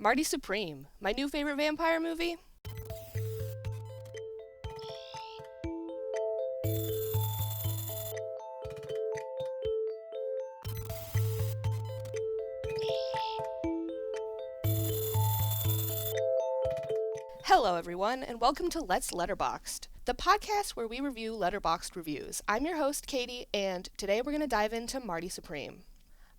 Marty Supreme, my new favorite vampire movie. Hello, everyone, and welcome to Let's Letterboxd, the podcast where we review Letterboxd reviews. I'm your host, Katie, and today we're going to dive into Marty Supreme.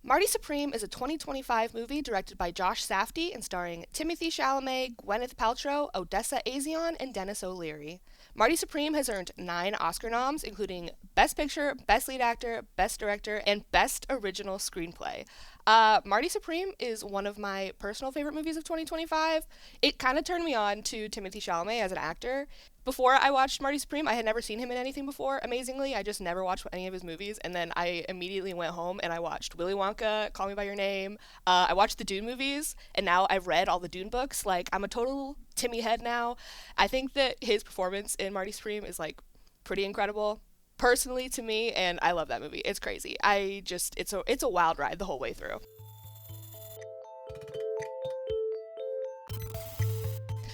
Marty Supreme is a 2025 movie directed by Josh Safdie and starring Timothée Chalamet, Gwyneth Paltrow, Odessa A'zion, and Dennis O'Leary. Marty Supreme has earned 9 Oscar noms, including Best Picture, Best Lead Actor, Best Director, and Best Original Screenplay. Marty Supreme is one of my personal favorite movies of 2025. It kind of turned me on to Timothée Chalamet as an actor. Before I watched Marty Supreme, I had never seen him in anything before. Amazingly, I just never watched any of his movies, and then I immediately went home and I watched Willy Wonka, Call Me By Your Name. I watched the Dune movies, and now I've read all the Dune books. Like, I'm a total Timmy head now. I think that his performance in Marty Supreme is, like, pretty incredible. Personally, to me, and I love that movie. It's crazy. It's a wild ride the whole way through.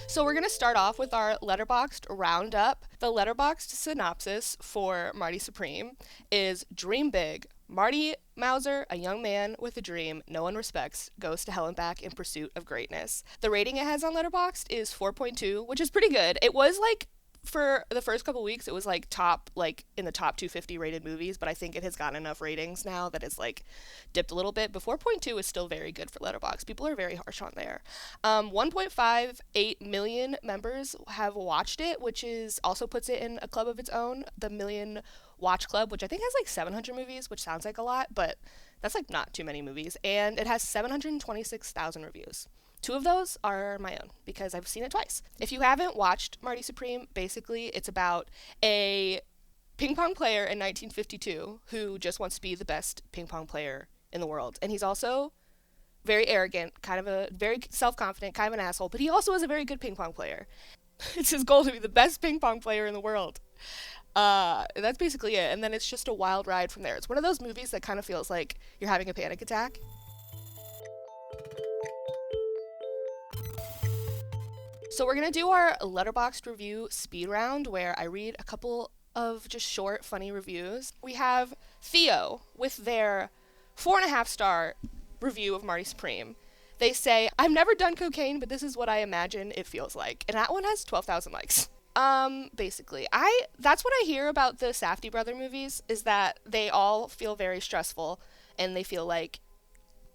So we're going to start off with our Letterboxd roundup. The Letterboxd synopsis for Marty Supreme is Dream Big. Marty Mauser, a young man with a dream no one respects, goes to hell and back in pursuit of greatness. The rating it has on Letterboxd is 4.2, which is pretty good. It was like, for the first couple weeks, it was like in the top 250 rated movies, but I think it has gotten enough ratings now that it's like dipped a little bit. But 4.2 is still very good for Letterboxd. People are very harsh on there. 1.58 million members have watched it, which is also puts it in a club of its own, the Million Watch Club, which I think has like 700 movies, which sounds like a lot, but that's like not too many movies. And it has 726,000 reviews. 2 of those are my own, because I've seen it twice. If you haven't watched Marty Supreme, basically it's about a ping pong player in 1952 who just wants to be the best ping pong player in the world. And he's also very arrogant, kind of a very self-confident, kind of an asshole, but he also is a very good ping pong player. It's his goal to be the best ping pong player in the world. That's basically it. And then it's just a wild ride from there. It's one of those movies that kind of feels like you're having a panic attack. So we're going to do our Letterboxd review speed round where I read a couple of just short, funny reviews. We have Theo with their 4.5 star review of Marty Supreme. They say, I've never done cocaine, but this is what I imagine it feels like. And that one has 12,000 likes. Basically, that's what I hear about the Safdie brother movies, is that they all feel very stressful and they feel like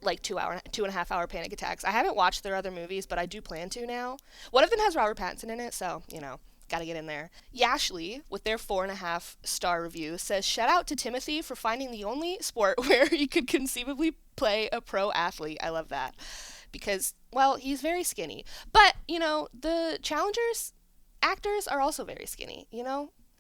2.5 hour panic attacks. I haven't watched their other movies, but I do plan to now. One of them has Robert Pattinson in it, so, gotta get in there. Yashley, with their 4.5 star review, says, shout out to Timothy for finding the only sport where he could conceivably play a pro athlete. I love that. Because, well, he's very skinny. But, the Challengers actors are also very skinny,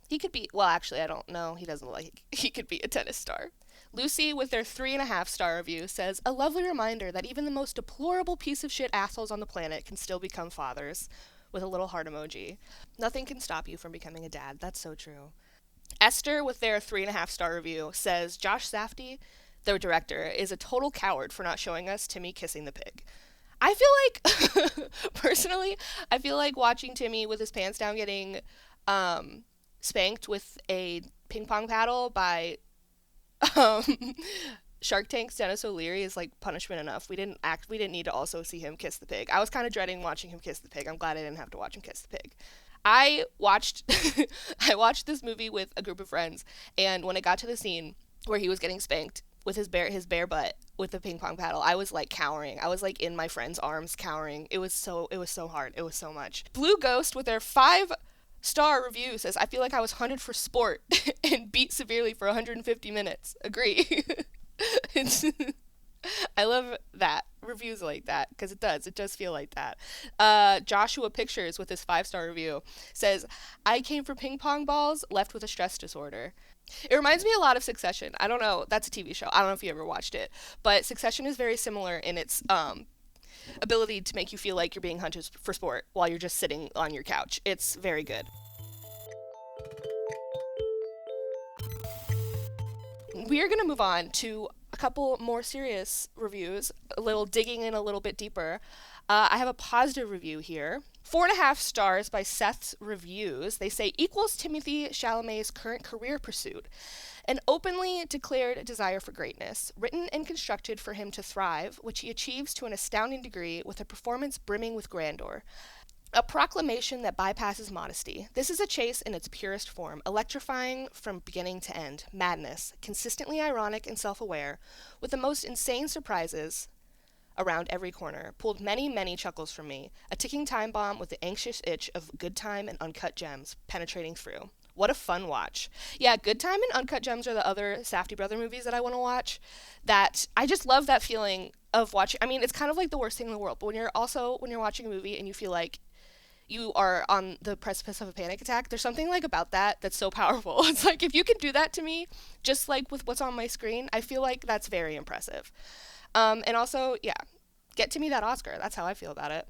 He could be, well, actually, I don't know. He doesn't look like he could be a tennis star. Lucy, with their 3.5 star review, says, a lovely reminder that even the most deplorable piece of shit assholes on the planet can still become fathers, with a little heart emoji. Nothing can stop you from becoming a dad. That's so true. Esther, with their 3.5 star review, says, Josh Safdie, their director, is a total coward for not showing us Timmy kissing the pig. I feel like, personally, I feel like watching Timmy with his pants down getting spanked with a ping pong paddle by Shark Tank's Dennis O'Leary is like punishment enough. We didn't need to also see him kiss the pig. I was kind of dreading watching him kiss the pig. I'm glad I didn't have to watch him kiss the pig. I watched this movie with a group of friends, and when it got to the scene where he was getting spanked with his bare butt with the ping pong paddle, I was like cowering. I was like in my friend's arms cowering. It was so hard. It was so much. Blue Ghost, with their 5-star review, says, I feel like I was hunted for sport and beat severely for 150 minutes. Agree. I love that. Reviews like that, because it does feel like that. Joshua Pictures, with his 5-star review, says, I came for ping pong balls, left with a stress disorder. It reminds me a lot of Succession. I don't know, that's a TV show. I don't know if you ever watched it, but Succession is very similar in its ability to make you feel like you're being hunted for sport while you're just sitting on your couch. It's very good. We are going to move on to a couple more serious reviews, a little digging in a little bit deeper. I have a positive review here. 4.5 stars by Seth's Reviews. They say equals Timothée Chalamet's current career pursuit. An openly declared desire for greatness, written and constructed for him to thrive, which he achieves to an astounding degree with a performance brimming with grandeur. A proclamation that bypasses modesty. This is a chase in its purest form, electrifying from beginning to end. Madness, consistently ironic and self-aware, with the most insane surprises around every corner, pulled many, many chuckles from me. A ticking time bomb with the anxious itch of Good Time and Uncut Gems penetrating through. What a fun watch. Yeah, Good Time and Uncut Gems are the other Safdie brother movies that I want to watch. That I just love that feeling of watching. I mean, it's kind of like the worst thing in the world, but when you're watching a movie and you feel like you are on the precipice of a panic attack, there's something like about that that's so powerful. It's like, if you can do that to me, just like with what's on my screen, I feel like that's very impressive. And also, yeah, get to me that Oscar. That's how I feel about it.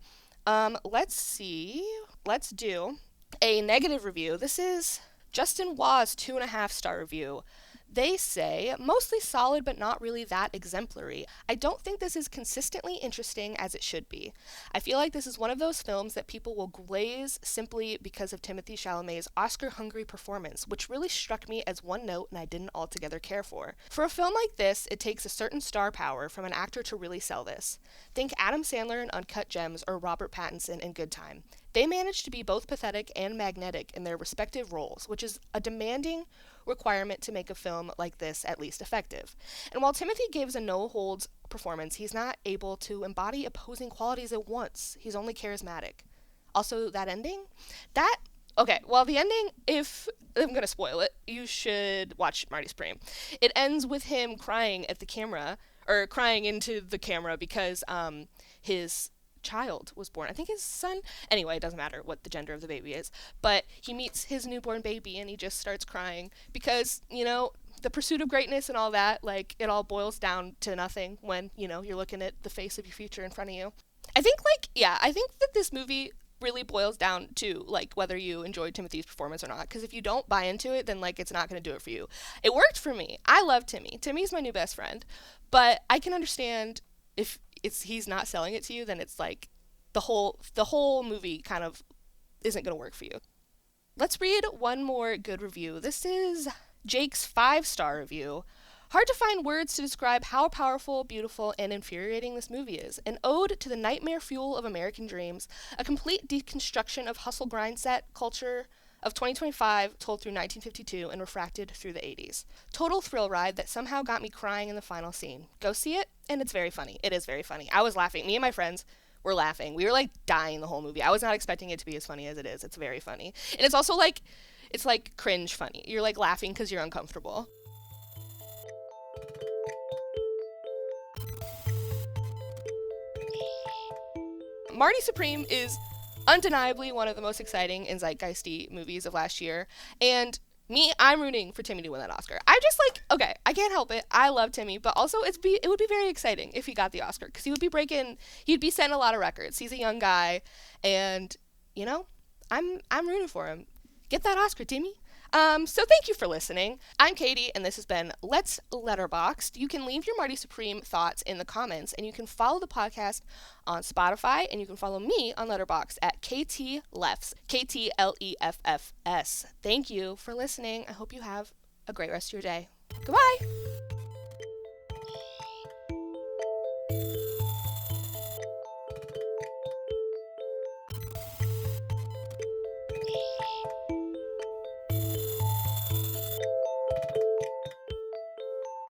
Let's see. Let's do a negative review. This is Justin Waugh's 2.5-star review. They say, mostly solid but not really that exemplary. I don't think this is consistently interesting as it should be. I feel like this is one of those films that people will glaze simply because of Timothée Chalamet's Oscar-hungry performance, which really struck me as one note and I didn't altogether care for. For a film like this, it takes a certain star power from an actor to really sell this. Think Adam Sandler in Uncut Gems or Robert Pattinson in Good Time. They managed to be both pathetic and magnetic in their respective roles, which is a demanding requirement to make a film like this at least effective. And while Timothée gives a no-holds performance, he's not able to embody opposing qualities at once. He's only charismatic. Also, that ending? The ending, if I'm going to spoil it, you should watch Marty Supreme. It ends with him crying at the camera, or crying into the camera because his child was born. I think his son. Anyway, it doesn't matter what the gender of the baby is. But he meets his newborn baby and he just starts crying because, the pursuit of greatness and all that, like, it all boils down to nothing when, you're looking at the face of your future in front of you. I think that this movie really boils down to, like, whether you enjoyed Timothy's performance or not. Because if you don't buy into it, then, like, it's not going to do it for you. It worked for me. I love Timmy. Timmy's my new best friend. But I can understand if he's not selling it to you, then it's like the whole movie kind of isn't going to work for you. Let's read one more good review. This is Jake's 5-star review. Hard to find words to describe how powerful, beautiful, and infuriating this movie is. An ode to the nightmare fuel of American dreams, a complete deconstruction of hustle grind set culture of 2025 told through 1952 and refracted through the 80s. Total thrill ride that somehow got me crying in the final scene. Go see it, and it's very funny. It is very funny. I was laughing. Me and my friends were laughing. We were, like, dying the whole movie. I was not expecting it to be as funny as it is. It's very funny. And it's also, like, it's, like, cringe funny. You're, like, laughing because you're uncomfortable. Marty Supreme is undeniably one of the most exciting and zeitgeisty movies of last year. And I'm rooting for Timmy to win that Oscar. I can't help it. I love Timmy, but also it would be very exciting if he got the Oscar because he'd be setting a lot of records. He's a young guy, and I'm rooting for him. Get that Oscar, Timmy. So thank you for listening. I'm Katie, and this has been Let's Letterboxd. You can leave your Marty Supreme thoughts in the comments, and you can follow the podcast on Spotify, and you can follow me on Letterboxd at KTLeffs, KTLEFFS. Thank you for listening. I hope you have a great rest of your day. Goodbye!